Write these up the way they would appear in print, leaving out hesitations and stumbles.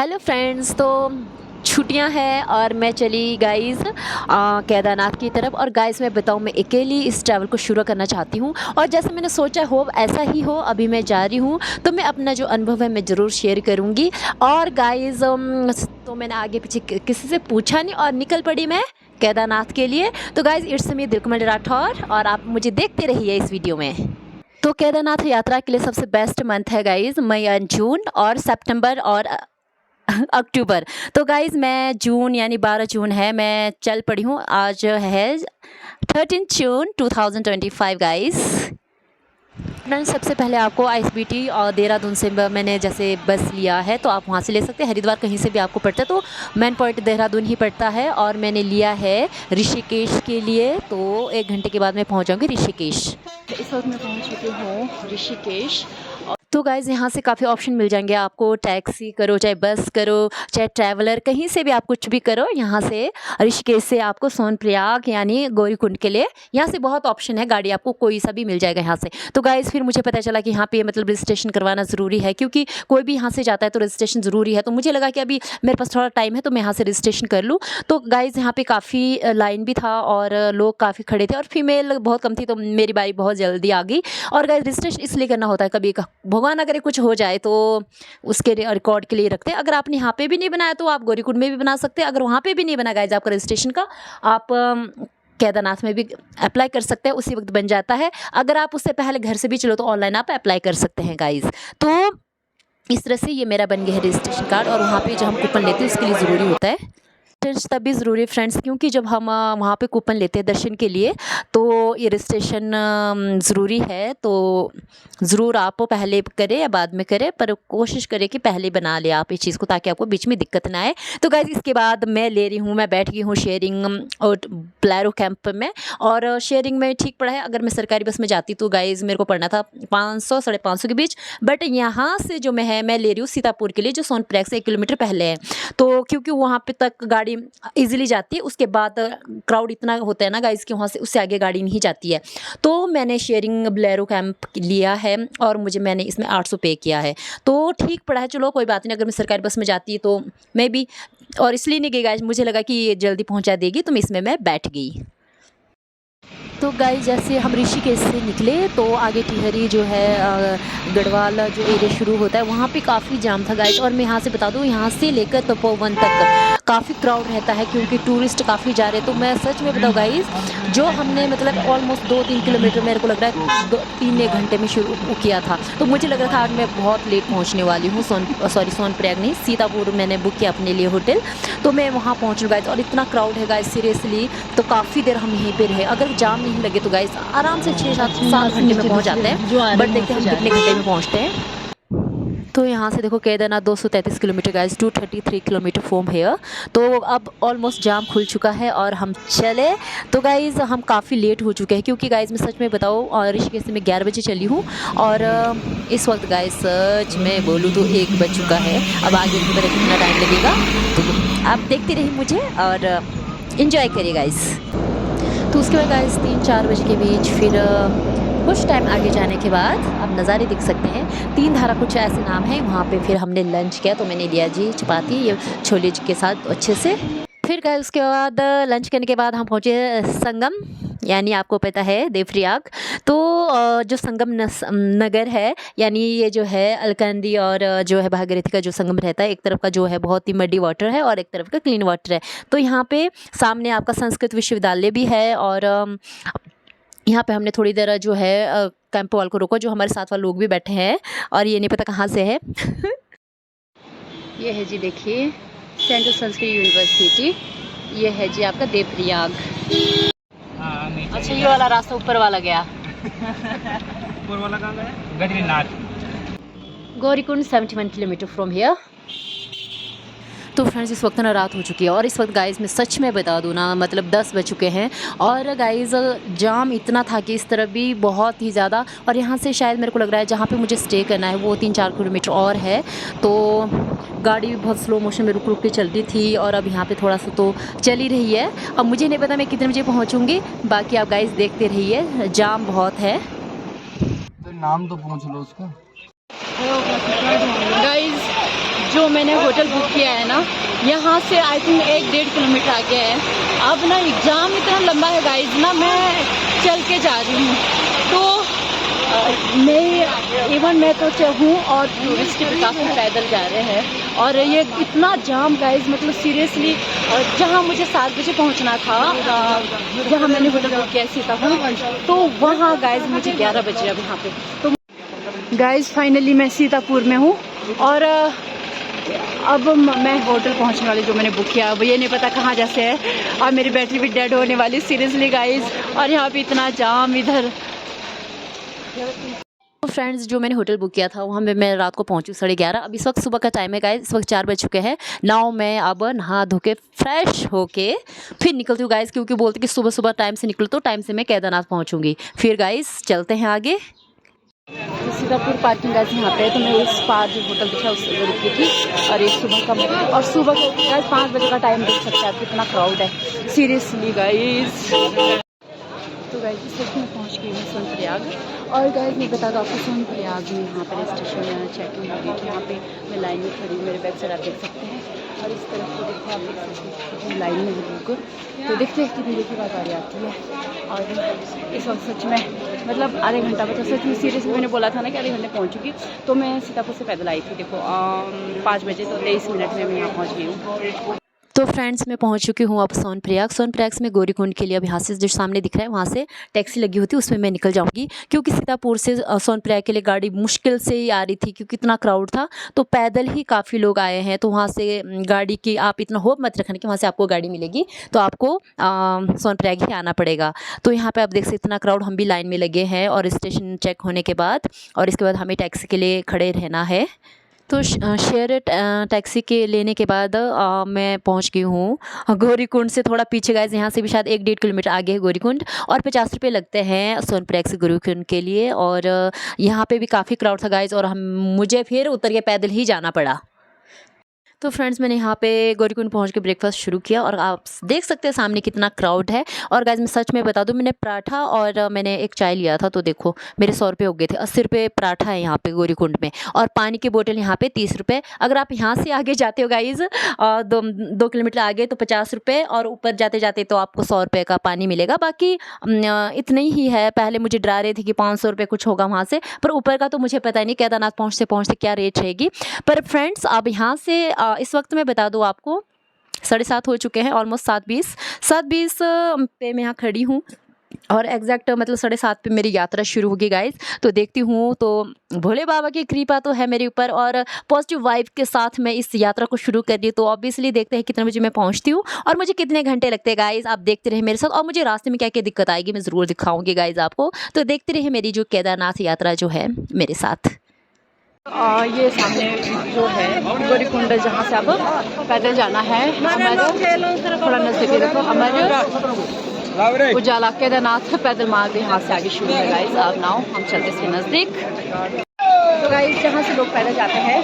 Hello friends, तो छुट्टियां हैं और मैं चली गाइस केदारनाथ की तरफ। और गाइस मैं बताऊं, मैं अकेली इस ट्रैवल को शुरू करना चाहती हूं और जैसे मैंने सोचा हो ऐसा ही हो। अभी मैं जा रही हूं तो मैं अपना जो अनुभव है मैं ज़रूर शेयर करूंगी। और गाइस तो मैंने आगे पीछे किसी से पूछा नहीं और निकल पड़ी मैं केदारनाथ के लिए। तो गाइस इट्स मी दिलकमल राठौर और आप मुझे देखते रहिए इस वीडियो में। तो केदारनाथ यात्रा के लिए सबसे बेस्ट मंथ है गाइस मई और जून और सितंबर और अक्टूबर। तो गाइज़ मैं जून यानी 12 जून है मैं चल पड़ी हूँ। आज है 13 जून 2025 गाइज़। फ्रेंड्स सबसे पहले आपको आईएसबीटी और देहरादून से मैंने जैसे बस लिया है तो आप वहाँ से ले सकते हैं। हरिद्वार कहीं से भी आपको पड़ता है तो मेन पॉइंट देहरादून ही पड़ता है। और मैंने लिया है ऋषिकेश के लिए, तो 1 घंटे के बाद मैं पहुँच जाऊँगी ऋषिकेश। इस वक्त मैं पहुँच चुकी हूँ ऋषिकेश। तो गाइज़ यहाँ से काफ़ी ऑप्शन मिल जाएंगे आपको, टैक्सी करो चाहे बस करो चाहे ट्रैवलर, कहीं से भी आप कुछ भी करो। यहाँ से ऋषिकेश से आपको सोनप्रयाग यानी गौरीकुंड के लिए यहाँ से बहुत ऑप्शन है, गाड़ी आपको कोई सा भी मिल जाएगा यहाँ से। तो गाइज़ फिर मुझे पता चला कि यहाँ पे मतलब रजिस्ट्रेशन करवाना ज़रूरी है, क्योंकि कोई भी यहाँ से जाता है तो रजिस्ट्रेशन ज़रूरी है। तो मुझे लगा कि अभी मेरे पास थोड़ा टाइम है तो मैं यहाँ से रजिस्ट्रेशन कर लूँ। तो गाइज़ यहाँ पर काफ़ी लाइन भी था और लोग काफ़ी खड़े थे और फीमेल बहुत कम थी, तो मेरी बारी बहुत जल्दी आ गई। और गाइज़ रजिस्ट्रेशन इसलिए करना होता है, कभी भगवान अगर कुछ हो जाए तो उसके रिकॉर्ड के लिए रखते हैं। अगर आपने यहाँ पे भी नहीं बनाया तो आप गौरीकुंड में भी बना सकते हैं। अगर वहाँ पे भी नहीं बना गाइज आपका रजिस्ट्रेशन का, आप केदारनाथ में भी अप्लाई कर सकते हैं, उसी वक्त बन जाता है। अगर आप उससे पहले घर से भी चलो तो ऑनलाइन आप अप्लाई कर सकते हैं गाइज। तो इस तरह से ये मेरा बन गया है रजिस्ट्रेशन कार्ड। और वहाँ पे जो हम कूपन लेते हैं उसके लिए ज़रूरी होता है तभी ज़रूरी है फ्रेंड्स, क्योंकि जब हम वहाँ पे कूपन लेते हैं दर्शन के लिए तो ये रजिस्ट्रेशन ज़रूरी है। तो ज़रूर आप पहले करें या बाद में करें, पर कोशिश करें कि पहले बना ले आप इस चीज़ को, ताकि आपको बीच में दिक्कत ना आए। तो गाइस इसके बाद मैं ले रही हूँ, मैं बैठ गई हूँ शेयरिंग और बोलेरो कैंप में। और शेयरिंग में ठीक पड़ा है। अगर मैं सरकारी बस में जाती तो गाइज़ मेरे को पड़ना था 500 550 के बीच, बट यहाँ से जो मैं ले रही हूँ सीतापुर के लिए, जो सोनप्रयाग से 1 किलोमीटर पहले है। तो क्योंकि वहाँ पे तक गाड़ी इजीली जाती है, उसके बाद क्राउड इतना होता है ना गाइस कि वहाँ से उससे आगे गाड़ी नहीं जाती है। तो मैंने शेयरिंग बोलेरो कैंप लिया है और मैंने इसमें 800 पे किया है, तो ठीक पड़ा है। चलो कोई बात नहीं, अगर मैं सरकारी बस में जाती तो मैं भी, और इसलिए नहीं गई गाइस, मुझे लगा कि ये जल्दी पहुँचा देगी तो इसमें मैं बैठ गई। तो गाइस जैसे हम ऋषिकेश से निकले तो आगे टिहरी जो है गढ़वाल जो एरिया शुरू होता है वहाँ पे काफ़ी जाम था गाइस। और मैं यहाँ से बता दूँ, यहाँ से लेकर तपोवन तक काफ़ी क्राउड रहता है क्योंकि टूरिस्ट काफ़ी जा रहे हैं। तो मैं सच में बताऊँ गाइस, जो हमने मतलब ऑलमोस्ट 2-3 किलोमीटर मेरे को लग रहा है 3-1 घंटे में शुरू किया था। तो मुझे लग रहा था आज मैं बहुत लेट पहुँचने वाली हूँ। सोनप्रयाग नहीं, सीतापुर मैंने बुक किया अपने लिए होटल, तो मैं वहाँ पहुँच गाइस। और इतना क्राउड है गाइस सीरियसली, तो काफ़ी देर हम यहीं पर रहे। अगर जाम नहीं लगे तो गाइस आराम से 6-7 घंटे में पहुंच जाते हैं, बट देखते हैं हम कितने घंटे में पहुंचते हैं। तो यहाँ से देखो Kedarnath 233 kilometre guys, 233 kilometre from here. तो अब ऑलमोस्ट जाम खुल चुका है और हम चले। तो गाइस हम काफ़ी लेट हो चुके हैं, क्योंकि गाइस मैं सच में बताऊँ और ऋषिकेश से मैं 11 बजे चली हूँ और इस वक्त गाइस सच में बोलूँ तो 1 बज चुका है। अब आगे नहीं पता कितना टाइम लगेगा, तो आप देखते रहिए मुझे और इन्जॉय करिए गाइस। तो उसके बाद गाइस 3-4 बजे के बीच फिर कुछ टाइम आगे जाने के बाद आप नज़ारे देख सकते हैं। 3 धारा कुछ ऐसे नाम है, वहाँ पे फिर हमने लंच किया। तो मैंने लिया जी चपाती ये छोले के साथ अच्छे से। फिर गाइस उसके बाद लंच करने के बाद हम पहुँचे संगम, यानी आपको पता है देवप्रयाग। तो जो संगम नगर है, यानी ये जो है अलकनंदी और जो है भागीरथी का जो संगम रहता है, एक तरफ का जो है बहुत ही मडी वाटर है और एक तरफ का क्लीन वाटर है। तो यहाँ पे सामने आपका संस्कृत विश्वविद्यालय भी है। और यहाँ पे हमने थोड़ी देर जो है कैंप वाल को रोको, जो हमारे साथ वाले लोग भी बैठे हैं और ये नहीं पता कहाँ से है। ये है जी देखिए सेंट्रल संस्कृत यूनिवर्सिटी, ये है जी आपका देवप्रयाग। अच्छा ये वाला रास्ता ऊपर वाला गया। ऊपर वाला कहाँ गया? Gaurikund. Gaurikund 71 kilometre from here. तो फ्रेंड्स इस वक्त ना रात हो चुकी है और इस वक्त गाइज़ मैं सच में बता दूँ ना, मतलब 10 बज चुके हैं और गाइज़ जाम इतना था कि इस तरफ भी बहुत ही ज़्यादा। और यहाँ से शायद मेरे को लग रहा है जहाँ पे मुझे स्टे करना है वो 3-4 किलोमीटर और है। तो गाड़ी भी बहुत स्लो मोशन में रुक रुक के चलती थी और अब यहाँ पे थोड़ा सा तो चल ही रही है। अब मुझे नहीं पता मैं कितने बजे पहुँचूँगी, बाकी आप गाइज़ देखते रहिए, जाम बहुत है। तो नाम तो पूछ लो उसका। गाइज़ जो मैंने होटल बुक किया है ना, यहाँ से आई थिंक 1-1.5 किलोमीटर आगे है। अब ना एग्ज़ाम इतना लंबा है गाइज ना, मैं चल के जा रही हूँ। तो मैं तो हूँ और टूरिस्ट भी काफ़ी पैदल जा रहे हैं। और ये इतना जाम गाइज, मतलब सीरियसली, जहाँ मुझे 7 बजे पहुँचना था, जहाँ मैंने होटल बुक किया सीतापुर, तो वहाँ गाइज मुझे 11 बजे अब यहाँ पे। तो गाइज फाइनली मैं सीतापुर में हूँ और अब मैं होटल पहुंचने वाली जो मैंने बुक किया। अब ये नहीं पता कहाँ जैसे है और मेरी बैटरी भी डेड होने वाली सीरियसली गाइज। और यहाँ पे इतना जाम इधर। तो फ्रेंड्स, जो मैंने होटल बुक किया था वहाँ पे मैं रात को पहुँची 11:30। अब इस वक्त सुबह का टाइम है गाइस, इस वक्त 4 बज चुके हैं। नाउ मैं अब नहा धो के फ्रेश होके फिर निकलती हूँ गाइस, क्योंकि बोलते कि सुबह सुबह टाइम से निकलो तो टाइम से मैं केदारनाथ पहुँचूँगी। फिर गाइस चलते हैं आगे। तो सीतापुर पार्किंग गाइस यहाँ पे है, तो मैं उस पार जो होटल दिखा उससे रुकी थी। और ये सुबह का, और सुबह गाइस 5 बजे का टाइम देख सकते हैं आप, कितना क्राउड है सीरियसली गाइस। तो गाइस इस वक्त मैं पहुँच गई हूँ सोनप्रयाग। और गाइस मैं बता दूँ आपको, सोनप्रयाग में यहाँ पर स्टेशन चेकिंग हो रही थी। यहाँ पे मैं लाइन में खड़ी हूँ, मेरे बैक साइड आप देख सकते हैं। और इस तरफ को देखो, आप देख सकते हैं लाइन में है बिल्कुल। तो देखते हैं कितनी देर की बात आ रही आती है। और इस वक्त सच में मतलब आधे घंटा बचा, सच में सीरियसली मैंने बोला था ना कि आधे घंटे पहुँचूँगी। तो मैं सीतापुर से पैदल आई थी, देखो 5 बजे, तो 23 मिनट में मैं यहाँ पहुँच गई हूँ। तो फ्रेंड्स मैं पहुंच चुकी हूँ अब सोनप्रयाग से मैं गौरीकुंड के लिए अब यहाँ से जो सामने दिख रहा है वहाँ से टैक्सी लगी होती है, उसमें मैं निकल जाऊँगी। क्योंकि सीतापुर से सोनप्रयाग के लिए गाड़ी मुश्किल से ही आ रही थी, क्योंकि इतना क्राउड था। तो पैदल ही काफ़ी लोग आए हैं, तो वहाँ से गाड़ी की आप इतना होप मत रखना कि वहाँ से आपको गाड़ी मिलेगी। तो आपको सोनप्रयाग ही आना पड़ेगा। तो यहाँ पर आप देख सकते इतना क्राउड, हम भी लाइन में लगे हैं और स्टेशन चेक होने के बाद, और इसके बाद हमें टैक्सी के लिए खड़े रहना है। तो शेयर टैक्सी के लेने के बाद मैं पहुंच गई हूँ गौरीकुंड से थोड़ा पीछे गाइस। यहाँ से भी शायद 1-1.5 किलोमीटर आगे है गौरीकुंड, और 50 रुपये लगते हैं सोनप्रयाग से गौरीकुंड के लिए। और यहाँ पे भी काफ़ी क्राउड था गाइस, और मुझे फिर उतर के पैदल ही जाना पड़ा। तो फ्रेंड्स मैंने यहाँ पे गौरीकुंड पहुँच के ब्रेकफास्ट शुरू किया, और आप देख सकते हैं सामने कितना क्राउड है। और गाइस मैं सच में बता दूँ, मैंने पराठा और मैंने एक चाय लिया था, तो देखो मेरे 100 रुपये हो गए थे। 80 रुपये पराठा है यहाँ पे गौरीकुंड में, और पानी की बोतल यहाँ पे 30 रुपये। अगर आप यहाँ से आगे जाते हो गाइस 2 किलोमीटर आगे तो 50 रुपये, और ऊपर जाते जाते तो आपको 100 रुपये का पानी मिलेगा। बाकी इतने ही है। पहले मुझे डरा रहे थे कि 500 रुपये कुछ होगा वहाँ से, पर ऊपर का तो मुझे पता ही नहीं केदारनाथ पहुँचते पहुँचते क्या रेट रहेगी। पर फ्रेंड्स अब यहाँ से इस वक्त मैं बता दूँ आपको 7:30 हो चुके हैं, ऑलमोस्ट 7:20 पे मैं यहाँ खड़ी हूँ। और एग्जैक्ट मतलब 7:30 पे मेरी यात्रा शुरू होगी गाइस। तो देखती हूँ, तो भोले बाबा की कृपा तो है मेरे ऊपर, और पॉजिटिव वाइब के साथ मैं इस यात्रा को शुरू कर दी। तो ऑब्वियसली देखते हैं कितने बजे मैं पहुँचती हूँ और मुझे कितने घंटे लगते हैं गाइस। आप देखते रहे मेरे साथ, और मुझे रास्ते में क्या क्या दिक्कत आएगी मैं ज़रूर दिखाऊँगी गाइस आपको। तो देखते रहे मेरी जो केदारनाथ यात्रा जो है मेरे साथ। ये सामने जो है गौरीकुंड, जहाँ से अब पैदल जाना है हमारे, थोड़ा नज़दीक देखो, हमारे उजाला केदारनाथ पैदल मार्ग यहाँ से आगे शुरू है गाइस। अब नाउ हम चलते इसके नज़दीक। तो गाइस जहाँ से लोग पैदल जाते हैं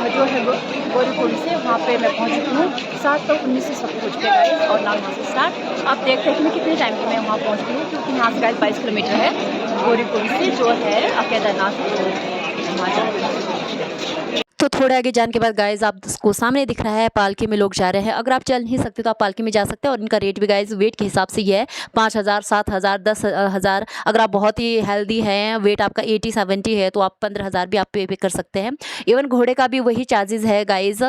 जो है गौरीकुंड से, वहाँ पे मैं पहुँच चुकी हूँ। 7:19 से सब कुछ पे गाइस, और नाउ यहाँ से स्टार्ट। आप देखते हैं कि मैं कितने टाइम की मैं वहाँ पहुँचती हूँ, क्योंकि यहाँ से गाइस 22 किलोमीटर है गौरीकुंड से जो है केदारनाथ। तो थोड़े आगे जाने के बाद गाइज आपको सामने दिख रहा है पालकी में लोग जा रहे हैं। अगर आप चल नहीं सकते तो आप पालकी में जा सकते हैं, और इनका रेट भी गाइज वेट के हिसाब से ही है। 5,000, 7,000, 10,000। अगर आप बहुत ही हेल्दी हैं, वेट आपका 80-70 है, तो आप 15,000 भी आप पे कर सकते हैं। इवन घोड़े का भी वही चार्जेस है गाइज,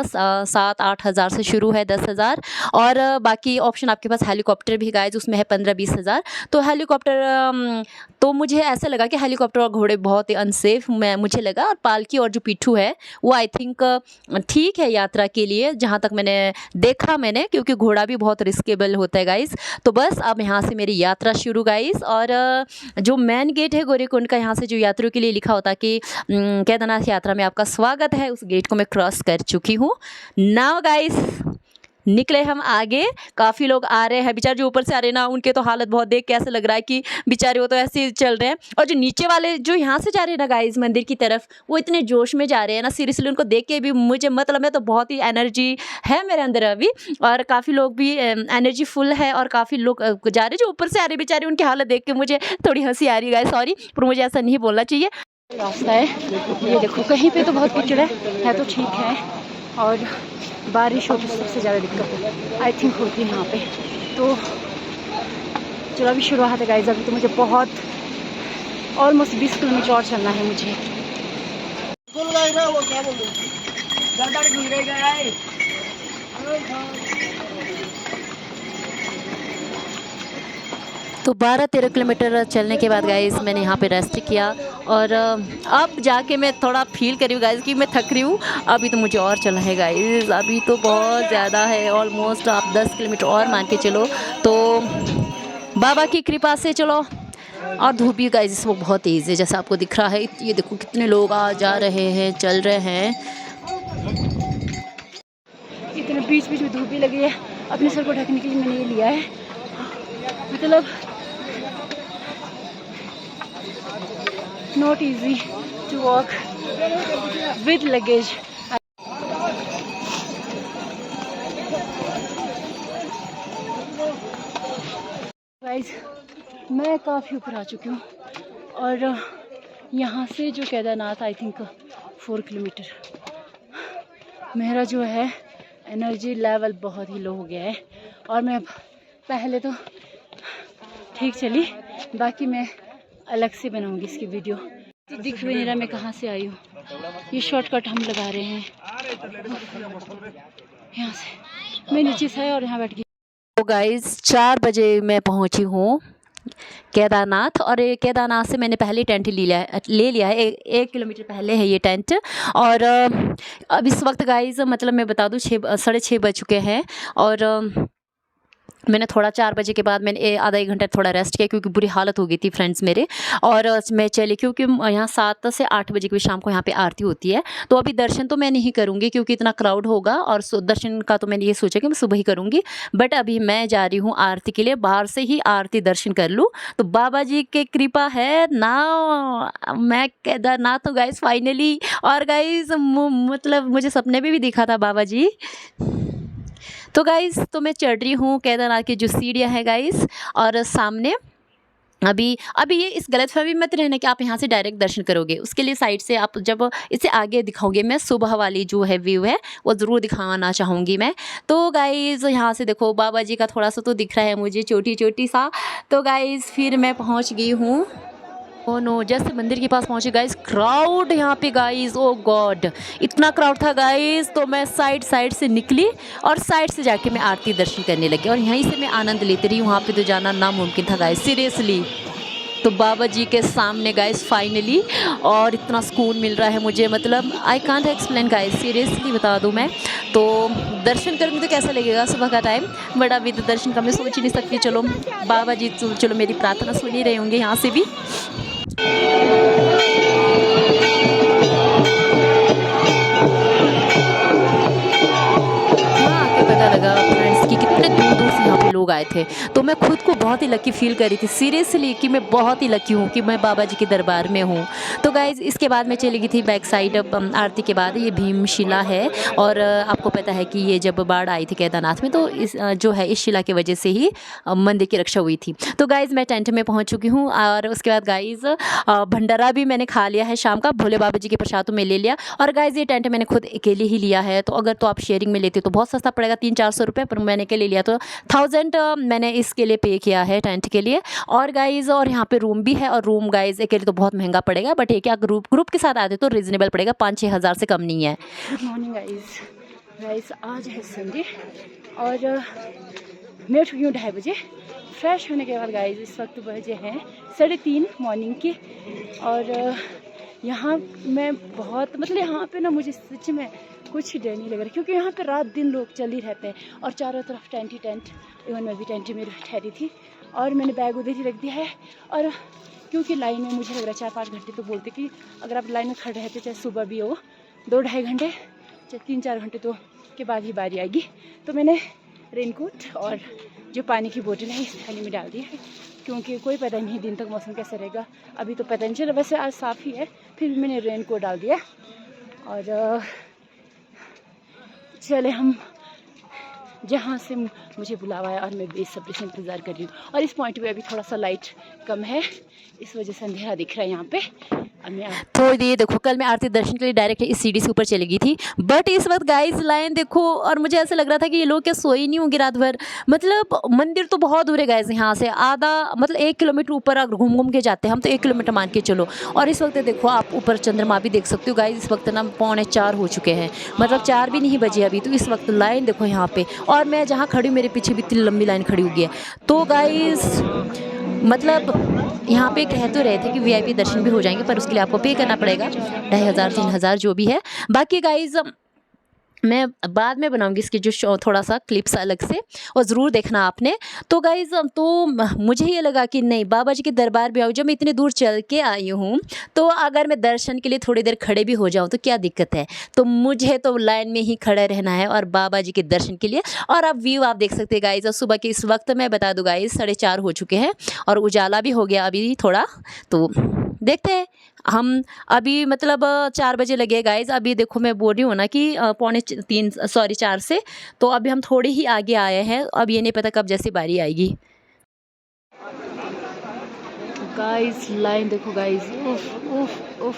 7-8 हज़ार से शुरू है, 10,000। और बाकी ऑप्शन आपके पास हेलीकॉप्टर भी गाइज, उसमें है 15-20 हज़ार। तो हेलीकॉप्टर तो मुझे ऐसा लगा कि हेलीकॉप्टर और घोड़े बहुत ही अनसेफ मुझे लगा। और पालकी और जो पीठू है वो आई थिंक ठीक है यात्रा के लिए, जहाँ तक मैंने देखा क्योंकि घोड़ा भी बहुत रिस्केबल होता है गाइस। तो बस अब यहाँ से मेरी यात्रा शुरू गाइस। और जो मेन गेट है गौरीकुंड का, यहाँ से जो यात्रियों के लिए लिखा होता है कि केदारनाथ यात्रा में आपका स्वागत है, उस गेट को मैं क्रॉस कर चुकी हूँ। नाउ गाइस निकले हम आगे। काफ़ी लोग आ रहे हैं, बेचारे जो ऊपर से आ रहे हैं ना, उनके तो हालत बहुत देख के ऐसा लग रहा है कि बेचारे वो तो ऐसे ही चल रहे हैं। और जो नीचे वाले जो यहाँ से जा रहे हैं ना गाइस मंदिर की तरफ, वो इतने जोश में जा रहे हैं ना, सीरियसली उनको देख के भी मुझे मतलब मैं तो बहुत ही एनर्जी है मेरे अंदर अभी। और काफ़ी लोग भी एनर्जी फुल है, और काफ़ी लोग जा रहे जो ऊपर से आ रहे बेचारे, उनकी हालत देख के मुझे थोड़ी हंसी आ रही है गाइस, सॉरी, पर मुझे ऐसा नहीं बोलना चाहिए। रास्ता है ये देखो, कहीं पे तो बहुत कीचड़ है तो ठीक है, और बारिश हो तो सबसे ज़्यादा दिक्कत आई थिंक होती है यहाँ पे। तो चलो अभी शुरुआत है गाइस। अभी तो मुझे बहुत ऑलमोस्ट 20 किलोमीटर और चलना है मुझे। तो 12-13 किलोमीटर चलने के बाद गाइस मैंने यहाँ पे रेस्ट किया और अब जाके मैं थोड़ा फील कर रही हूँ गाइस कि मैं थक रही हूँ। अभी तो मुझे और चलना है गाइस, अभी तो बहुत ज़्यादा है, ऑलमोस्ट आप 10 किलोमीटर और मान के चलो। तो बाबा की कृपा से चलो। और धूप भी गाइस इस वक्त बहुत तेज़ है जैसा आपको दिख रहा है। ये देखो कितने लोग आ जा रहे हैं, चल रहे हैं। इतने बीच बीच में धूप भी लगी है। अपने सर को ढकने के लिए मैंने ये लिया है, मतलब not easy to walk with luggage. Guys मैं काफ़ी ऊपर आ चुकी हूँ और यहाँ से जो केदारनाथ आई थिंक 4 किलोमीटर। मेरा जो है एनर्जी लेवल बहुत ही लो हो गया है और मैं पहले तो ठीक चली, बाकी मैं अलग से बनाऊंगी इसकी वीडियो। तो दिख भी नहीं रहा मैं कहाँ से आई हूँ। ये शॉर्टकट हम लगा रहे हैं यहाँ से। मैं नीचे से और यहाँ बैठ गई। तो गाइस 4 बजे मैं पहुँची हूँ केदारनाथ और केदारनाथ से मैंने पहले टेंट ले लिया है। 1 किलोमीटर पहले है ये टेंट। और अब इस वक्त गाइस मतलब मैं बता दूँ 6:30 बज चुके हैं और मैंने थोड़ा 4 बजे के बाद मैंने आधा 1 घंटा थोड़ा रेस्ट किया क्योंकि बुरी हालत हो गई थी फ्रेंड्स मेरे। और मैं चली क्योंकि यहाँ 7 से 8 बजे की शाम को यहाँ पे आरती होती है। तो अभी दर्शन तो मैं नहीं करूँगी क्योंकि इतना क्राउड होगा और दर्शन का तो मैंने ये सोचा कि मैं सुबह ही करूँगी। बट अभी मैं जा रही हूँ आरती के लिए, बाहर से ही आरती दर्शन कर लूँ। तो बाबा जी की कृपा है ना, मैं केदारनाथ हूँ गाइस फाइनली। और गाइस मतलब मुझे सपने में भी दिखा था बाबा जी। तो गाइस तो मैं चढ़ रही हूँ केदारनाथ की जो सीढ़ियाँ हैं गाइस। और सामने अभी ये इस गलतफहमी मत रहना कि आप यहाँ से डायरेक्ट दर्शन करोगे। उसके लिए साइड से आप जब इसे आगे दिखाओगे, मैं सुबह वाली जो है व्यू है वो ज़रूर दिखाना चाहूँगी मैं। तो गाइस यहाँ से देखो बाबा जी का थोड़ा सा तो दिख रहा है मुझे, छोटी सा। तो गाइस फिर मैं पहुँच गई हूँ। ओ नो, जैसे मंदिर के पास पहुंचे गाइस, क्राउड यहाँ पे गाइस, ओ गॉड इतना क्राउड था गाइस। तो मैं साइड से निकली और साइड से जाके मैं आरती दर्शन करने लगी और यहीं से मैं आनंद लेती रही। वहाँ पे तो जाना नामुमकिन था गाइस सीरियसली। तो बाबा जी के सामने गाइस फाइनली, और इतना सुकून मिल रहा है मुझे, मतलब I can't explain guys, seriously बता दूं मैं। तो दर्शन करूँगी तो कैसा लगेगा सुबह का टाइम, बट अभी तो दर्शन का मैं सोच ही नहीं सकती। चलो बाबा जी चलो मेरी प्रार्थना सुन ही रहे होंगे यहाँ से भी। पता लगा फ्रेंड्स कि कितने दूर से यहाँ पे लोग आए थे। तो मैं खुद को बहुत ही लकी फील कर रही थी सीरियसली कि मैं बहुत ही लकी हूँ कि मैं बाबा जी के दरबार में हूँ। तो गाइज़ इसके बाद मैं चली गई थी बैक साइड आरती के बाद। ये भीमशिला है और आपको पता है कि ये जब बाढ़ आई थी केदारनाथ में तो इस जो है इस शिला की वजह से ही मंदिर की रक्षा हुई थी। तो गाइज़ मैं टेंट में पहुँच चुकी हूँ और उसके बाद गाइज़ भंडारा भी मैंने खा लिया है शाम का, भोले बाबा जी के प्रसाद तो मैं ले लिया। और गाइज़ ये टेंट मैंने खुद अकेले ही लिया है। तो अगर तो आप शेयरिंग में लेते तो बहुत सस्ता पड़ेगा 300-400 रुपये, पर मैंने के लिए लिया तो 1000 मैंने इसके लिए पे किया है टेंट के लिए। और गाइज़ और यहाँ पे रूम भी है और रूम गाइज़ अकेले तो बहुत महंगा पड़ेगा, बट ये क्या ग्रुप के साथ आते तो रीज़नेबल पड़ेगा, 5-6 हज़ार से कम नहीं है। गुड मॉर्निंग गाइज़ आज है संडे और मैं उठ गई हूँ 2:30 बजे। फ्रेश होने के बाद गाइज़ इस वक्त बजे हैं 3:30 मॉर्निंग के। और यहाँ मैं बहुत मतलब यहाँ पे ना मुझे सच में कुछ ही डर नहीं लग रहा क्योंकि यहाँ पे रात दिन लोग चल ही रहते हैं और चारों तरफ टेंट ही टेंट। इवन मैं भी टेंट में ठहरी थी और मैंने बैग उधर ही रख दिया है। और क्योंकि लाइन में मुझे लग रहा है 4-5 घंटे तो बोलते कि अगर आप लाइन में खड़े रहते चाहे सुबह भी हो 2-2.5 घंटे चाहे 3-4 घंटे तो के बाद ही बारी आएगी। तो मैंने रेनकोट और जो पानी की बोतल है इस थाली में डाल दी है क्योंकि कोई पता नहीं दिन तक मौसम कैसा रहेगा। अभी तो पता नहीं चला, वैसे आज साफ़ ही है, फिर भी मैंने रेनकोट डाल दिया। और चले हम जहाँ से मुझे बुलावा है और मैं बेसब्री से इंतज़ार कर रही हूँ। और इस पॉइंट पे अभी थोड़ा सा लाइट कम है, इस वजह से अंधेरा दिख रहा है यहाँ पे। तो ये देखो कल मैं आरती दर्शन के लिए डायरेक्ट इस सीढ़ी से ऊपर चली गई थी, बट इस वक्त गाइस लाइन देखो, और मुझे ऐसा लग रहा था कि ये लोग क्या सोए नहीं होंगे रात भर। मतलब मंदिर तो बहुत दूर है गाइस, यहाँ से आधा मतलब 1 किलोमीटर ऊपर अगर घूम घूम के जाते हैं हम तो 1 किलोमीटर मान के चलो। और इस वक्त देखो आप ऊपर चंद्रमा भी देख सकते हो गाइस, इस वक्त ना 3:45 हो चुके हैं, मतलब 4 भी नहीं बजे अभी। तो इस वक्त लाइन देखो यहाँ पे, और मैं जहाँ खड़ी हूँ मेरे पीछे भी इतनी लंबी लाइन खड़ी हुई है। तो गाइस मतलब यहाँ पे कह तो रहे थे कि वीआईपी दर्शन भी हो जाएंगे, पर उसके लिए आपको पे करना पड़ेगा 2500 3000 जो भी है। बाकी गाइज मैं बाद में बनाऊंगी इसकी जो थोड़ा सा क्लिप्स अलग से, और ज़रूर देखना आपने। तो गाइज़ तो मुझे ये लगा कि नहीं बाबा जी के दरबार भी आऊँ, जब मैं इतनी दूर चल के आई हूँ तो अगर मैं दर्शन के लिए थोड़ी देर खड़े भी हो जाऊँ तो क्या दिक्कत है। तो मुझे तो लाइन में ही खड़े रहना है और बाबा जी के दर्शन के लिए। और अब व्यू आप देख सकते हैं गाइज़, और सुबह के इस वक्त मैं बता दूँ गाइज़ 4:30 हो चुके हैं और उजाला भी हो गया अभी थोड़ा। तो देखते हैं हम अभी, मतलब 4 बजे लगे गाइज। अभी देखो मैं बोल रही हूँ ना कि 4 से, तो अभी हम थोड़े ही आगे आए हैं। अब ये नहीं पता कब जैसी बारी आएगी। गाइस लाइन देखो गाइस, उफ उफ उफ।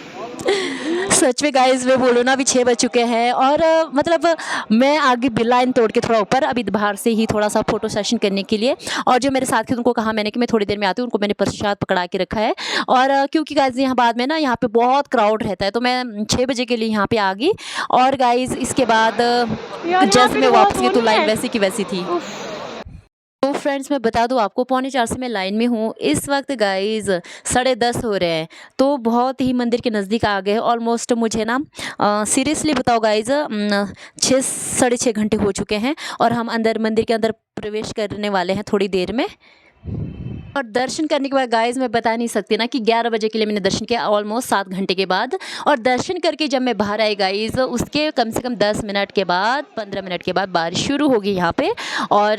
सच में गाइज मैं बोलूँ ना अभी 6 बज चुके हैं, और मतलब मैं आगे लाइन तोड़ के थोड़ा ऊपर अभी बाहर से ही थोड़ा सा फोटो सेशन करने के लिए, और जो मेरे साथ थे उनको कहा मैंने कि मैं थोड़ी देर में आती हूँ, उनको मैंने प्रसाद पकड़ा के रखा है। और क्योंकि गाइज यहाँ बाद में ना यहाँ पे बहुत क्राउड रहता है, तो मैं 6 बजे के लिए यहाँ पे आ गई। और गाइज इसके बाद जैसे मैं वापस गई तो लाइन वैसी की वैसी थी। तो फ्रेंड्स मैं बता दूं आपको 3:45 से मैं लाइन में हूँ। इस वक्त गाइज 10:30 हो रहे हैं, तो बहुत ही मंदिर के नज़दीक आ गए। ऑलमोस्ट मुझे ना सीरियसली बताओ गाइज 6 साढ़े 6 घंटे हो चुके हैं, और हम अंदर मंदिर के अंदर प्रवेश करने वाले हैं थोड़ी देर में। और दर्शन करने के बाद गाइज मैं बता नहीं सकती ना कि 11 बजे के लिए मैंने दर्शन किया, ऑलमोस्ट 7 घंटे के बाद। और दर्शन करके जब मैं बाहर आई गाइज, उसके कम से कम 10 मिनट के बाद 15 मिनट के बाद बारिश शुरू होगी यहाँ पे। और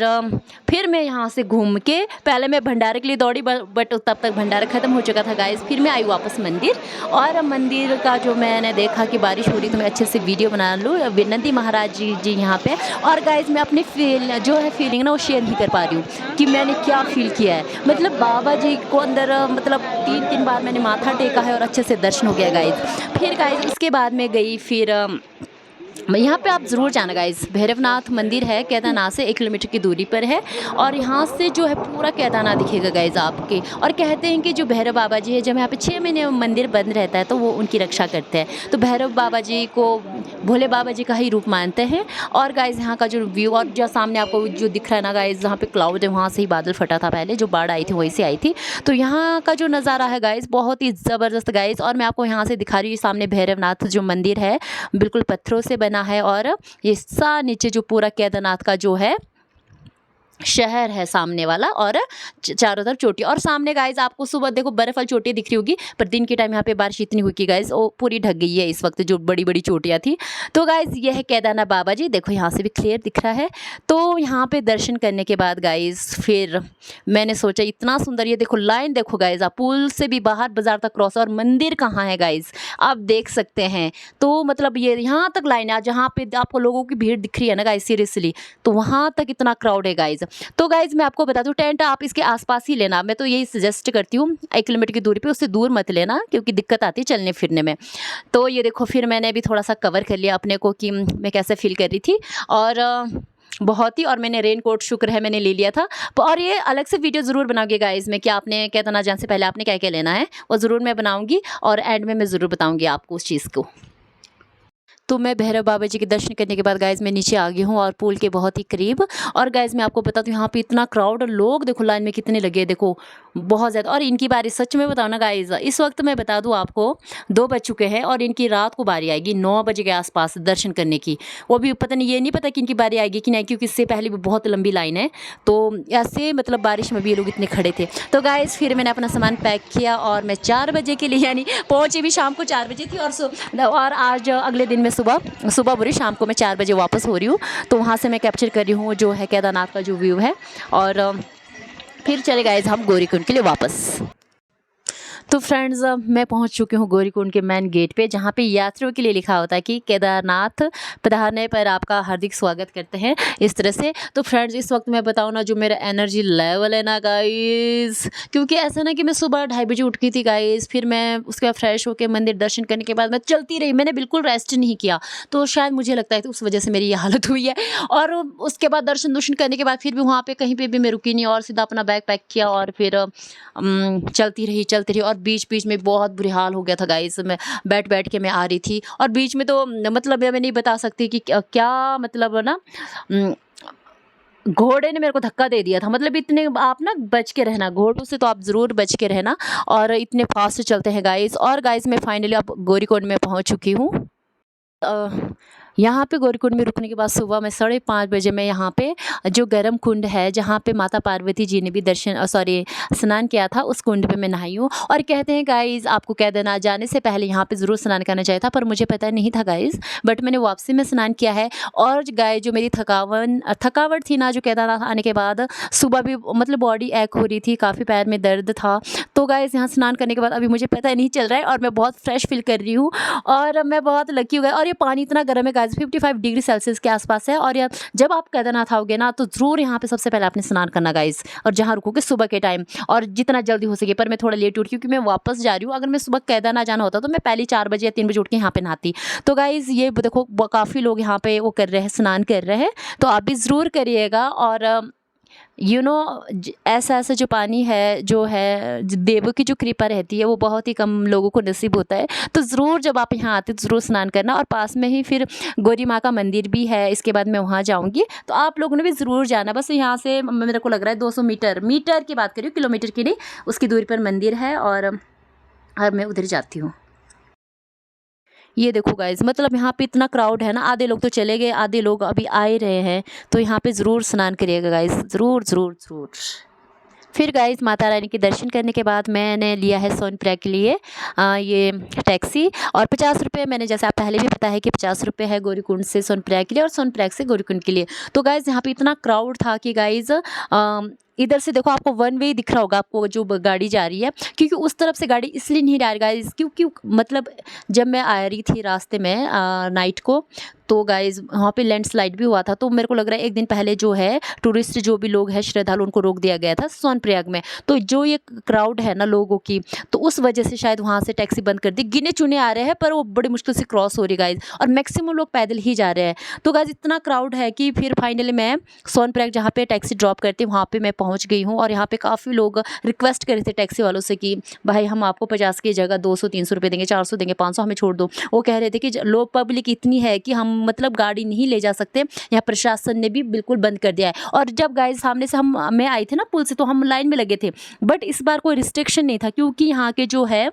फिर मैं यहाँ से घूम के पहले मैं भंडारे के लिए दौड़ी, बट तब तक भंडारा ख़त्म हो चुका था गाइज। फिर मैं आई वापस मंदिर, और मंदिर का जो मैंने देखा कि बारिश हो रही तो मैं अच्छे से वीडियो बना लूँ। विनंती महाराज जी यहाँ पे। और गाइज मैं अपनी फीलिंग ना वो शेयर नहीं कर पा रही हूँ कि मैंने क्या फील किया है। मतलब बाबा जी को अंदर मतलब 3 बार मैंने माथा टेका है और अच्छे से दर्शन हो गया गाइज। फिर गाइज उसके बाद में गई फिर यहाँ पे आप ज़रूर जाना गाइज। भैरवनाथ मंदिर है, केदारनाथ से 1 किलोमीटर की दूरी पर है, और यहाँ से जो है पूरा केदारनाथ दिखेगा गाइज आपके। और कहते हैं कि जो भैरव बाबा जी है, जब यहाँ पे 6 महीने मंदिर बंद रहता है तो वो उनकी रक्षा करते हैं। तो भैरव बाबा जी को भोले बाबा जी का ही रूप मानते हैं। और गाइज यहाँ का जो व्यू, और जो सामने आपको जो दिख रहा है ना गाइज, जहाँ पे क्लाउड है वहाँ से ही बादल फटा था पहले, जो बाढ़ आई थी वहीं से आई थी। तो यहाँ का जो नज़ारा है गाइज बहुत ही ज़बरदस्त गाइज। और मैं आपको यहाँ से दिखा रही हूँ, सामने भैरवनाथ जो मंदिर है बिल्कुल पत्थरों से बना है, और ये सा नीचे जो पूरा केदारनाथ का जो है शहर है सामने वाला, और चारों तरफ चोटी। और सामने गाइज आपको सुबह देखो बर्फ वाली चोटी दिख रही होगी, पर दिन के टाइम यहाँ पे बारिश इतनी हुई कि गाइज वो पूरी ढक गई है इस वक्त, जो बड़ी बड़ी चोटियाँ थी। तो गाइज ये है केदारनाथ बाबा जी, देखो यहाँ से भी क्लियर दिख रहा है। तो यहाँ पे दर्शन करने के बाद गाइज फिर मैंने सोचा इतना सुंदर, ये देखो लाइन देखो गाइज, आप पुल से भी बाहर बाजार तक क्रॉस, और मंदिर कहाँ है गाइज आप देख सकते हैं। तो मतलब ये यहाँ तक लाइन है, जहाँ पे आपको लोगों की भीड़ दिख रही है ना गाइज सीरियसली, तो वहाँ तक इतना क्राउड है गाइज। तो गाइज मैं आपको बता दूं, टेंट आप इसके आसपास ही लेना, मैं तो यही सजेस्ट करती हूँ। 1 किलोमीटर की दूरी पे, उससे दूर मत लेना क्योंकि दिक्कत आती है चलने फिरने में। तो ये देखो फिर मैंने भी थोड़ा सा कवर कर लिया अपने को कि मैं कैसे फील कर रही थी, और बहुत ही। और मैंने रेन कोट शुक्र है मैंने ले लिया था। और ये अलग से वीडियो ज़रूर बनाऊंगी गाइज मैं, कि आपने केदारनाथ जाने से पहले आपने क्या क्या लेना है वो ज़रूर मैं बनाऊंगी, और एंड में मैं ज़रूर बताऊंगी आपको उस चीज़ को। तो मैं भैरव बाबा जी के दर्शन करने के बाद गाइज़ मैं नीचे आ गई हूँ, और पुल के बहुत ही करीब। और गाइज़ मैं आपको बताती हूँ यहाँ पे इतना क्राउड, लोग देखो लाइन में कितने लगे, देखो बहुत ज़्यादा। और इनकी बारी सच में बताओ ना गाइज़, इस वक्त मैं बता दूँ आपको 2 बज चुके हैं, और इनकी रात को बारी आएगी 9 बजे के आसपास दर्शन करने की। वो भी पता नहीं, ये नहीं पता कि इनकी बारी आएगी कि नहीं, क्योंकि इससे पहले भी बहुत लंबी लाइन है। तो ऐसे मतलब बारिश में भी ये लोग इतने खड़े थे। तो गाइज़ फिर मैंने अपना सामान पैक किया, और मैं 4 बजे के लिए, यानी पहुँची भी शाम को 4 बजे थी, और आज अगले दिन में सुबह बुरी शाम को मैं 4 बजे वापस हो रही हूँ। तो वहाँ से मैं कैप्चर कर रही हूँ जो है केदारनाथ का जो व्यू है, और फिर चले गाइज हम गौरीकुंड के लिए वापस। तो फ्रेंड्स मैं पहुंच चुकी हूं गौरीकुंड के मेन गेट पे, जहां पे यात्रियों के लिए लिखा होता है कि केदारनाथ पधारने पर आपका हार्दिक स्वागत करते हैं, इस तरह से। तो फ्रेंड्स इस वक्त मैं बताऊं ना, जो मेरा एनर्जी लेवल है ना गाइस, क्योंकि ऐसा ना कि मैं सुबह 2:30 बजे उठ गई थी गाइस, फिर मैं उसके बाद फ्रेश होकर मंदिर दर्शन करने के बाद मैं चलती रही, मैंने बिल्कुल रेस्ट नहीं किया। तो शायद मुझे लगता है कि उस वजह से मेरी ये हालत हुई है। और उसके बाद दर्शन दुर्शन करने के बाद फिर भी वहाँ पे कहीं पे भी मैं रुकी नहीं, और सीधा अपना बैग पैक किया और फिर चलती रही। और बीच बीच में बहुत बुरी हाल हो गया था गाइस, मैं बैठ के मैं आ रही थी, और बीच में तो मतलब मैं नहीं बता सकती कि क्या मतलब ना, घोड़े ने मेरे को धक्का दे दिया था। मतलब इतने आप ना बच के रहना, घोड़ों से तो आप ज़रूर बच के रहना, और इतने फास्ट चलते हैं गाइस। और गाइस मैं फाइनली अब गौरीकुंड में पहुंच चुकी हूँ। यहाँ पे गौरीकुंड में रुकने के बाद सुबह मैं 5:30 बजे मैं यहाँ पे जो गर्म कुंड है, जहाँ पे माता पार्वती जी ने भी स्नान किया था, उस कुंड पे मैं नहाई हूँ। और कहते हैं गाइज़ आपको केदारनाथ जाने से पहले यहाँ पे ज़रूर स्नान करना चाहिए था, पर मुझे पता नहीं था गाइज़, बट मैंने वापसी में स्नान किया है। और गाइस जो मेरी थकावट थी ना, जो केदारनाथ आने के बाद सुबह भी मतलब बॉडी एक हो रही थी, काफ़ी पैर में दर्द था। तो गाइस यहाँ स्नान करने के बाद अभी मुझे पता नहीं चल रहा है, और मैं बहुत फ्रेश फील कर रही हूँ, और मैं बहुत लकी हो गई। और ये पानी इतना गर्म है गाइस, 55 डिग्री सेल्सियस के आसपास है। और यार जब आप केदारनाथ आओगे ना, तो ज़रूर यहाँ पे सबसे पहले आपने स्नान करना गाइस, और जहाँ रुकोगे सुबह के टाइम, और जितना जल्दी हो सके। पर मैं थोड़ा लेट उठी क्योंकि मैं वापस जा रही हूँ। अगर मैं सुबह केदारनाथ जाना होता तो मैं पहले 4 बजे या 3 बजे उठ के यहाँ पे नहाती। तो गाइस ये देखो काफ़ी लोग यहाँ पे वो कर रहे हैं, स्नान कर रहे हैं, तो आप भी ज़रूर करिएगा। और ऐसा जो पानी है, जो है देवों की जो कृपा रहती है, वो बहुत ही कम लोगों को नसीब होता है। तो ज़रूर जब आप यहाँ आते तो ज़रूर स्नान करना। और पास में ही फिर गौरी माँ का मंदिर भी है, इसके बाद मैं वहाँ जाऊँगी, तो आप लोगों ने भी ज़रूर जाना। बस यहाँ से मेरे को लग रहा है 200 मीटर की बात करी, किलोमीटर की नहीं, उसकी दूरी पर मंदिर है, और मैं उधर जाती हूँ। ये देखो गाइज, मतलब यहाँ पे इतना क्राउड है ना, आधे लोग तो चले गए, आधे लोग अभी आ रहे हैं। तो यहाँ पे ज़रूर स्नान करिएगा गाइज, ज़रूर ज़रूर ज़रूर। फिर गाइस माता रानी के दर्शन करने के बाद मैंने लिया है सोनप्रयाग के लिए ये टैक्सी, और 50 रुपये मैंने, जैसे आप पहले भी पता है कि 50 रुपये है गौरीकुंड से सोनप्रयाग के लिए, और सोनप्रयाग से गौरीकुंड के लिए। तो गाइस यहाँ पे इतना क्राउड था कि गाइस इधर से देखो आपको वन वे दिख रहा होगा, आपको जो गाड़ी जा रही है, क्योंकि उस तरफ से गाड़ी इसलिए नहीं जा रही गाइस, क्योंकि मतलब जब मैं आ रही थी रास्ते में नाइट को, तो गाइस वहाँ पे लैंडस्लाइड भी हुआ था। तो मेरे को लग रहा है एक दिन पहले जो है टूरिस्ट जो भी लोग हैं, श्रद्धालु, उनको रोक दिया गया था सोनप्रयाग में। तो जो ये क्राउड है ना लोगों की, तो उस वजह से शायद वहाँ से टैक्सी बंद कर दी। गिने चुने आ रहे हैं, पर वो बड़ी मुश्किल से क्रॉस हो रही गाइस, और मैक्सिमम लोग पैदल ही जा रहे हैं। तो गाइस इतना क्राउड है कि फिर फाइनली मैं सोनप्रयाग जहाँ पे टैक्सी ड्रॉप करती हूँ, वहाँ पे मैं पहुँच गई हूँ। और यहाँ पे काफ़ी लोग रिक्वेस्ट कर रहे थे टैक्सी वालों से कि भाई हम आपको 50 की जगह 200-300 रुपये देंगे, 400 देंगे, 500 हमें छोड़ दो। वो कह रहे थे कि लोग पब्लिक इतनी है कि हम मतलब गाड़ी नहीं ले जा सकते, यहाँ प्रशासन ने भी बिल्कुल बंद कर दिया है। और जब गाइस सामने से मैं आई थी ना पुल से, तो हम लाइन में लगे थे, बट इस बार कोई रिस्ट्रिक्शन नहीं था, क्योंकि यहाँ के जो है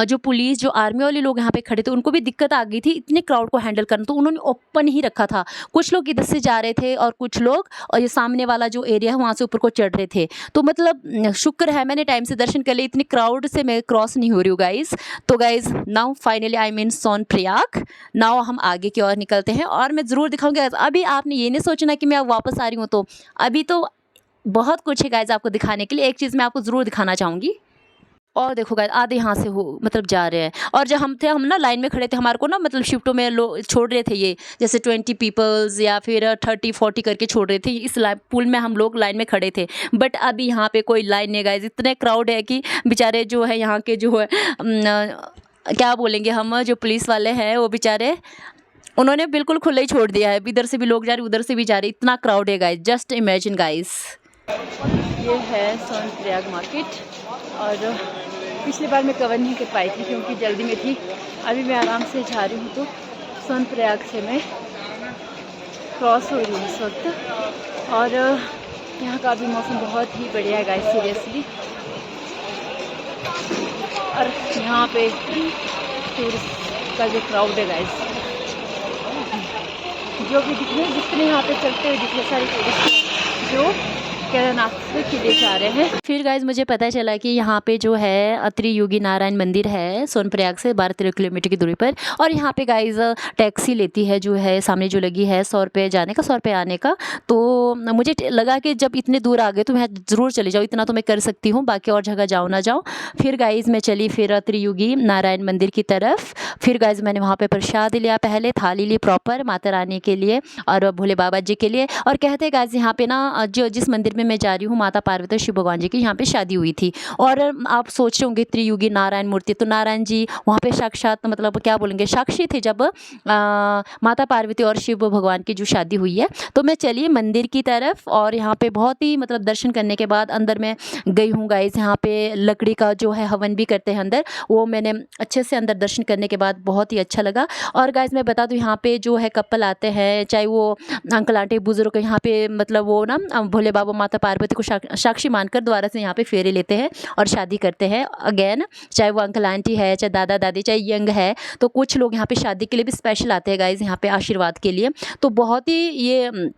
जो पुलिस, जो आर्मी वाले लोग यहाँ पे खड़े थे, उनको भी दिक्कत आ गई थी इतने क्राउड को हैंडल करना, तो उन्होंने ओपन ही रखा था। कुछ लोग इधर से जा रहे थे, और कुछ लोग और ये सामने वाला जो एरिया है वहाँ से ऊपर को चढ़ रहे थे। तो मतलब शुक्र है मैंने टाइम से दर्शन कर लिए, इतनी क्राउड से मैं क्रॉस नहीं हो रही हूँ गाइज। तो guys now finally I mean Sonprayag, now हम आगे की ओर निकलते हैं, और मैं ज़रूर दिखाऊंगी। अभी आपने ये नहीं सोचना कि मैं वापस आ रही हूँ, तो अभी तो बहुत कुछ है गाइज आपको दिखाने के लिए। एक चीज़ मैं आपको ज़रूर दिखाना चाहूँगी, और देखो गाइस आधे यहाँ से हो मतलब जा रहे हैं, और जब हम ना लाइन में खड़े थे, हमारे को ना मतलब शिफ्टों में लोग छोड़ रहे थे, ये जैसे 20 पीपल्स या फिर 30-40 करके छोड़ रहे थे। इस पुल में हम लोग लाइन में खड़े थे, बट अभी यहाँ पे कोई लाइन नहीं गाइस, इतने क्राउड है कि बेचारे जो है यहाँ के जो है क्या बोलेंगे हम, जो पुलिस वाले हैं वो बेचारे, उन्होंने बिल्कुल खुला ही छोड़ दिया है। इधर से भी लोग जा रहे, उधर से भी जा रहे, इतना क्राउड है गाइस, जस्ट इमेजिन गाइस। ये है सोनप्रयाग मार्केट, और पिछली बार मैं कवर नहीं कर पाई थी क्योंकि जल्दी में थी। अभी मैं आराम से जा रही हूँ, तो सोनप्रयाग से मैं क्रॉस हो रही हूँ इस वक्त। और यहाँ का भी मौसम बहुत ही बढ़िया है गाइस, सीरियसली। और यहाँ पे टूरिस्ट का जो क्राउड है गाइस, जो भी जितने यहाँ पे चलते हुए जितने सारे टूरिस्ट जो केदारनाथ के लिए जा रहे हैं। फिर गाइज मुझे पता चला कि यहाँ पे जो है त्रियुगी नारायण मंदिर है सोनप्रयाग से 12-13 किलोमीटर की दूरी पर। और यहाँ पे गाइज टैक्सी लेती है जो है सामने जो लगी है 100 रुपये जाने का 100 रुपये आने का। तो मुझे लगा कि जब इतने दूर आ गए तो मैं ज़रूर चली जाऊँ, इतना तो मैं कर सकती हूँ, बाकी और जगह जाऊँ ना जाऊँ। फिर गाइज मैं चली फिर त्रियुगी नारायण मंदिर की तरफ। फिर गाइज मैंने वहाँ पे प्रसाद लिया, पहले थाली ली प्रॉपर माता रानी के लिए और भोले बाबा जी के लिए। और कहते हैं गाइज यहाँ पे ना जो जिस मंदिर में मैं जा रही हूँ माता पार्वती और शिव भगवान जी की यहाँ पे शादी हुई थी। और आप सोच रहे होंगे त्रियुगी नारायण मूर्ति, तो नारायण जी वहाँ पे साक्षात मतलब क्या बोलेंगे साक्षी थे जब माता पार्वती और शिव भगवान की जो शादी हुई है। तो मैं चलिए मंदिर की तरफ और यहाँ पे बहुत ही मतलब दर्शन करने के बाद अंदर मैं गई हूँ गाइज। यहाँ पे लकड़ी का जो है हवन भी करते हैं अंदर, वो मैंने अच्छे से अंदर दर्शन करने के बाद बहुत ही अच्छा लगा। और गाइज मैं बता दूँ यहाँ पे जो है कपल आते हैं, चाहे वो अंकल आंटी बुजुर्ग, यहाँ पे मतलब वो ना भोले बाबा माता पार्वती को साक्षी मानकर दोबारा से यहाँ पे फेरे लेते हैं और शादी करते हैं अगेन। चाहे वो अंकल आंटी है, चाहे दादा दादी, चाहे यंग है, तो कुछ लोग यहाँ पे शादी के लिए भी स्पेशल आते हैं गाइज यहाँ पे आशीर्वाद के लिए। तो बहुत ही ये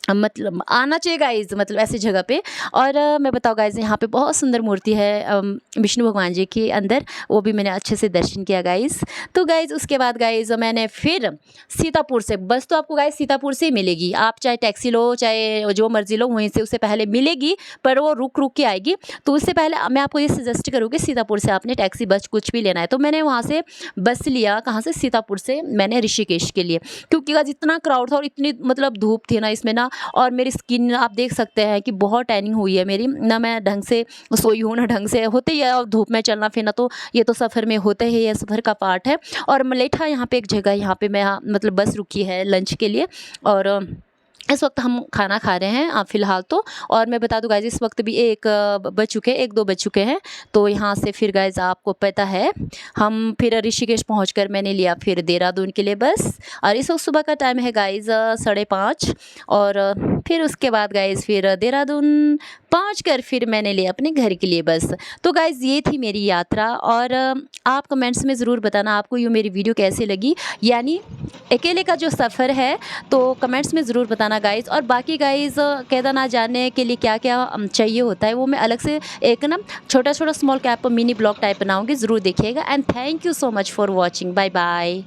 मतलब आना चाहिए गाइज मतलब ऐसी जगह पे। और मैं बताऊँ गाइज यहाँ पे बहुत सुंदर मूर्ति है विष्णु भगवान जी की अंदर, वो भी मैंने अच्छे से दर्शन किया गाइज। तो गाइज उसके बाद गाइज मैंने फिर सीतापुर से, बस तो आपको गाइज सीतापुर से ही मिलेगी, आप चाहे टैक्सी लो चाहे जो मर्जी लो वहीं से उससे पहले मिलेगी, पर वो रुक रुक के आएगी। तो उससे पहले मैं आपको ये सजेस्ट करूँगी सीतापुर से आपने टैक्सी बस कुछ भी लेना है। तो मैंने वहाँ से बस लिया, कहाँ से, सीतापुर से मैंने ऋषिकेश के लिए, क्योंकि गाइज इतना क्राउड था और इतनी मतलब धूप थी ना इसमें ना, और मेरी स्किन आप देख सकते हैं कि बहुत टैनिंग हुई है मेरी ना, मैं ढंग से सोई हूँ ना ढंग से, होते ही है और धूप में चलना फिरना तो ये तो सफ़र में होते ही, ये सफ़र का पार्ट है। और मलेठा यहाँ पे एक जगह, यहाँ पे मैं मतलब बस रुकी है लंच के लिए और इस वक्त हम खाना खा रहे हैं फ़िलहाल तो। और मैं बता दूं गाइज इस वक्त भी 1-2 बज चुके हैं। तो यहाँ से फिर गाइज आपको पता है हम फिर ऋषिकेश पहुंचकर मैंने लिया फिर देहरादून के लिए बस। और इस वक्त सुबह का टाइम है गाइज 5:30। और फिर उसके बाद गाइज फिर देहरादून पहुँच कर फिर मैंने लिया अपने घर के लिए बस। तो गाइज ये थी मेरी यात्रा। और आप कमेंट्स में ज़रूर बताना आपको ये मेरी वीडियो कैसी लगी, यानी अकेले का जो सफ़र है, तो कमेंट्स में ज़रूर बताना गाइज़। और बाकी गाइज़ केदारनाथ जाने के लिए क्या क्या चाहिए होता है वो मैं अलग से एक ना छोटा small cap mini blog type बनाऊंगी, ज़रूर देखिएगा। And thank you so much for watching, bye bye.